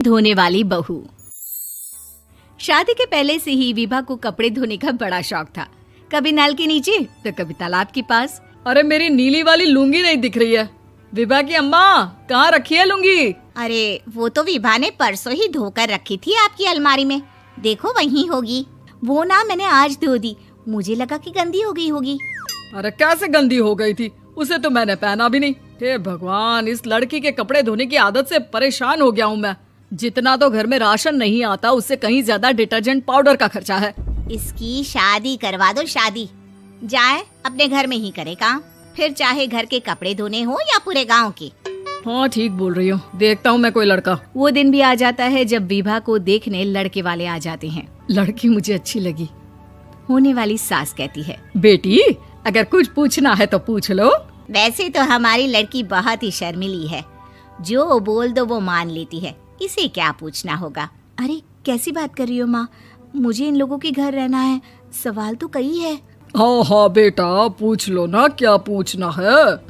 धोने वाली बहू। शादी के पहले से ही विभा को कपड़े धोने का बड़ा शौक था। कभी नल के नीचे तो कभी तालाब के पास। अरे मेरी नीली वाली लुंगी नहीं दिख रही है। विभा की अम्मा कहाँ रखी है लुंगी? अरे वो तो विभा ने परसों ही धोकर रखी थी आपकी अलमारी में, देखो वहीं होगी। वो ना मैंने आज धो दी, मुझे लगा कि गंदी हो गई होगी। अरे कैसे गंदी हो गई थी, उसे तो मैंने पहना भी नहीं। हे भगवान, इस लड़की के कपड़े धोने की आदत से परेशान हो गया हूँ मैं। जितना तो घर में राशन नहीं आता उससे कहीं ज्यादा डिटर्जेंट पाउडर का खर्चा है। इसकी शादी करवा दो, शादी जाए अपने घर में ही करे काम, फिर चाहे घर के कपड़े धोने हो या पूरे गांव के। हाँ ठीक बोल रही हूँ, देखता हूँ मैं कोई लड़का। वो दिन भी आ जाता है जब विभा को देखने लड़के वाले आ जाते हैं। लड़की मुझे अच्छी लगी। होने वाली सास कहती है, बेटी अगर कुछ पूछना है तो पूछ लो। वैसे तो हमारी लड़की बहुत ही शर्मीली है, जो बोल दो वो मान लेती है, इसे क्या पूछना होगा। अरे कैसी बात कर रही हो माँ, मुझे इन लोगों के घर रहना है, सवाल तो कई है। हाँ हाँ बेटा पूछ लो ना, क्या पूछना है।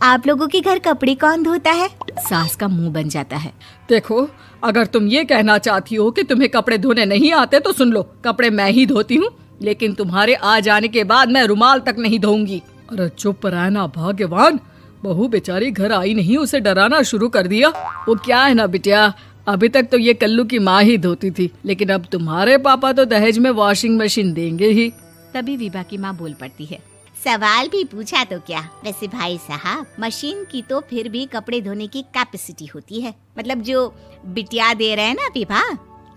आप लोगों के घर कपड़े कौन धोता है? सास का मुंह बन जाता है। देखो अगर तुम ये कहना चाहती हो कि तुम्हें कपड़े धोने नहीं आते तो सुन लो, कपड़े मैं ही धोती हूँ, लेकिन तुम्हारे आ जाने के बाद मैं रुमाल तक नहीं धोऊंगी। अरे चुप रहना भाग्यवान, बहू बेचारी घर आई नहीं, उसे डराना शुरू कर दिया। वो क्या है ना बिटिया, अभी तक तो ये कल्लू की माँ ही धोती थी, लेकिन अब तुम्हारे पापा तो दहेज में वॉशिंग मशीन देंगे ही। तभी विभा की माँ बोल पड़ती है, सवाल भी पूछा तो क्या। वैसे भाई साहब, मशीन की तो फिर भी कपड़े धोने की कैपेसिटी होती है। मतलब जो बिटिया दे रहे हैं ना विभा,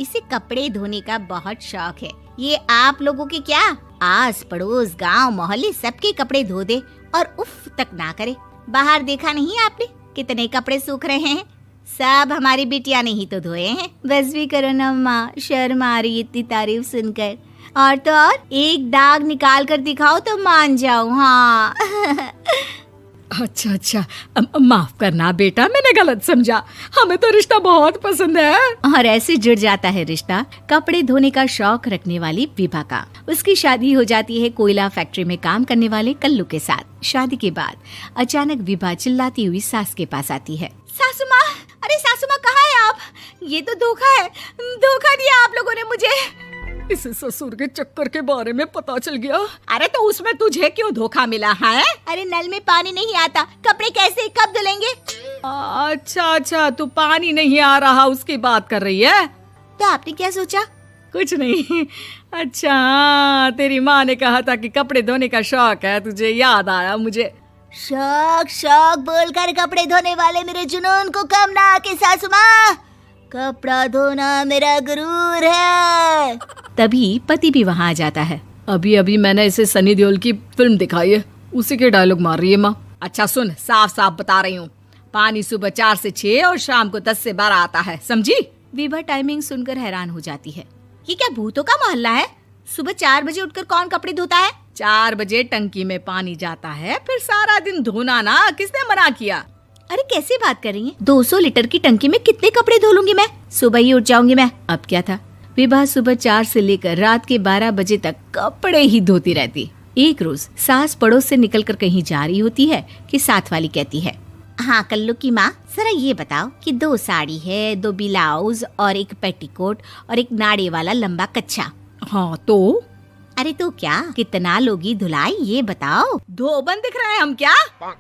इसे कपड़े धोने का बहुत शौक है। ये आप लोगों के क्या, आस पड़ोस गांव मोहल्ले सबके कपड़े धो दे और उफ तक ना करे। बाहर देखा नहीं आपने कितने कपड़े सूख रहे हैं, सब हमारी बिटिया ने ही तो धोए हैं। बस भी करो ना माँ, शर्म आ रही इतनी तारीफ सुनकर। और तो और एक दाग निकाल कर दिखाओ तो मान जाओ। हाँ अच्छा माफ करना बेटा, मैंने गलत समझा, हमें तो रिश्ता बहुत पसंद है। और ऐसे जुड़ जाता है रिश्ता कपड़े धोने का शौक रखने वाली विभा का। उसकी शादी हो जाती है कोयला फैक्ट्री में काम करने वाले कल्लू के साथ। शादी के बाद अचानक विभा चिल्लाती हुई सास के पास आती है। सासू माँ, अरे सासू माँ कहाँ है आप? ये तो धोखा है, धोखा दिया आप लोगों ने मुझे। इसे ससुर के चक्कर के बारे में पता चल गया। अरे तो उसमें तुझे क्यों धोखा मिला है? अरे नल में पानी नहीं आता, कपड़े कैसे कब धुलेंगे? अच्छा तू पानी नहीं आ रहा उसकी बात कर रही है। तो आपने क्या सोचा? कुछ नहीं। अच्छा तेरी माँ ने कहा था कि कपड़े धोने का शौक है तुझे, याद आया मुझे। शौक बोलकर कपड़े धोने वाले मेरे जुनून को कम ना आके सासू माँ, कपड़ा धोना मेरा गुरूर है। तभी पति भी वहाँ आ जाता है। अभी मैंने इसे सनी देओल की फिल्म दिखाई है, उसी के डायलॉग मार रही है माँ। अच्छा सुन, साफ साफ बता रही हूँ, पानी सुबह 4 से 6 और शाम को 10 से 12 आता है, समझी? विभा टाइमिंग सुनकर हैरान हो जाती है। ये क्या भूतों का मोहल्ला है? सुबह 4 बजे उठकर कौन कपड़े धोता है? 4 बजे टंकी में पानी जाता है, फिर सारा दिन धोना ना, किसने मना किया? अरे कैसी बात कर रही हैं? 200 लीटर की टंकी में कितने कपड़े धो लूंगी मैं, सुबह ही उठ जाऊंगी मैं। अब क्या था, विभा सुबह 4 से लेकर रात के 12 बजे तक कपड़े ही धोती रहती। एक रोज सास पड़ोस से निकलकर कहीं जा रही होती है कि साथ वाली कहती है, हाँ कल्लू की माँ, जरा ये बताओ कि 2 साड़ी है, 2 ब्लाउज और एक पेटीकोट और एक नाड़े वाला लंबा कच्छा। हाँ तो? अरे तो क्या, कितना लोगी धुलाई ये बताओ। धोबन दिख रहे हैं हम क्या?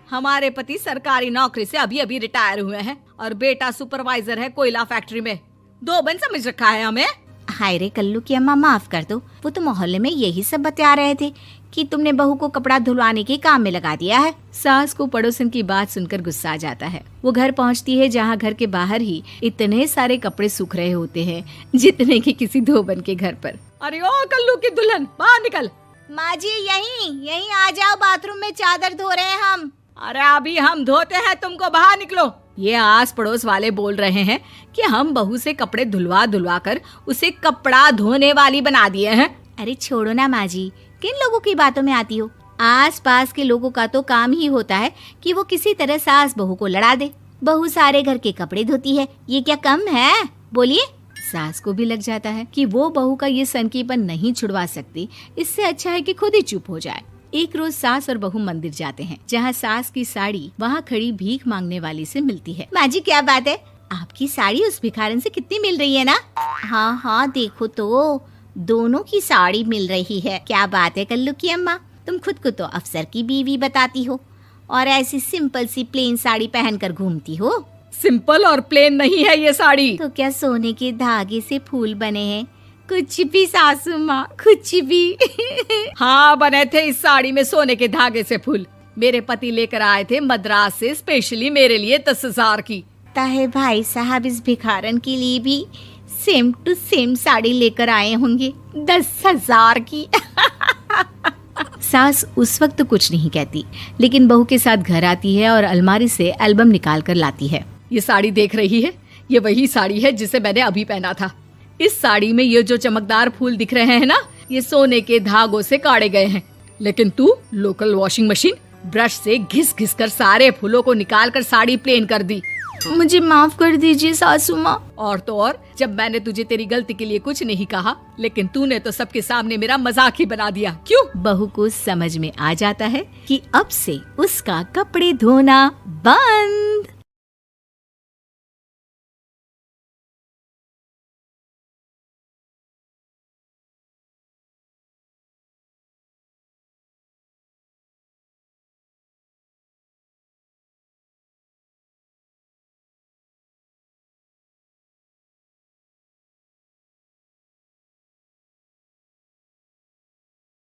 हमारे पति सरकारी नौकरी से अभी रिटायर हुए हैं और बेटा सुपरवाइजर है कोयला फैक्ट्री में। धोबन समझ रखा है हमें? हाय रे कल्लू की अम्मा, माफ कर दो, वो तो मोहल्ले में यही सब बता रहे थे कि तुमने बहू को कपड़ा धुलवाने के काम में लगा दिया है। सास को पड़ोसन की बात सुनकर गुस्सा आ जाता है। वो घर पहुंचती है जहां घर के बाहर ही इतने सारे कपड़े सूख रहे होते हैं जितने कि किसी धोबन के घर पर। अरे ओ कल्लू की दुल्हन, बाहर निकल। माँ जी यहीं आ जाओ, बाथरूम में चादर धो रहे हैं हम। अरे अभी हम धोते हैं, तुमको बाहर निकलो। ये आस पड़ोस वाले बोल रहे हैं कि हम बहू से कपड़े धुलवा कर उसे कपड़ा धोने वाली बना दिए हैं। अरे छोड़ो ना माँ जी, किन लोगों की बातों में आती हो? आस पास के लोगों का तो काम ही होता है कि वो किसी तरह सास बहू को लड़ा दे। बहू सारे घर के कपड़े धोती है, ये क्या कम है? बोलिए। सास को भी लग जाता है कि वो बहू का ये सनकीपन नहीं छुड़वा सकती, इससे अच्छा है कि खुद ही चुप हो जाए। एक रोज सास और बहू मंदिर जाते हैं, जहाँ सास की साड़ी वहाँ खड़ी भीख मांगने वाली से मिलती है। माँ जी क्या बात है, आपकी साड़ी उस भिखारन से कितनी मिल रही है ना? हाँ हाँ, देखो तो दोनों की साड़ी मिल रही है। क्या बात है कल्लू की अम्मा, तुम खुद को तो अफसर की बीवी बताती हो और ऐसी सिंपल सी प्लेन साड़ी पहनकर घूमती हो। सिंपल और प्लेन नहीं है ये साड़ी। तो क्या सोने के धागे से फूल बने हैं? कुछ भी सासू माँ, कुछ भी। हाँ, बने थे इस साड़ी में सोने के धागे से फूल। मेरे पति लेकर आए थे मद्रास से स्पेशली मेरे लिए 10,000 की। ताहे भाई साहब इस भिखारन के लिए भी सेम टू सेम साड़ी लेकर आए होंगे 10,000 की। सास उस वक्त तो कुछ नहीं कहती, लेकिन बहू के साथ घर आती है और अलमारी से एल्बम निकाल कर लाती है। ये साड़ी देख रही है, ये वही साड़ी है जिसे मैंने अभी पहना था। इस साड़ी में ये जो चमकदार फूल दिख रहे हैं ना, ये सोने के धागों से काढ़े गए हैं। लेकिन तू लोकल वॉशिंग मशीन ब्रश से घिस घिस कर सारे फूलों को निकाल कर साड़ी प्लेन कर दी। मुझे माफ कर दीजिए सासू माँ। और तो और, जब मैंने तुझे तेरी गलती के लिए कुछ नहीं कहा, लेकिन तूने तो सबके सामने मेरा मजाक ही बना दिया। क्यों? बहू को समझ में आ जाता है कि अब से उसका कपड़े धोना बंद।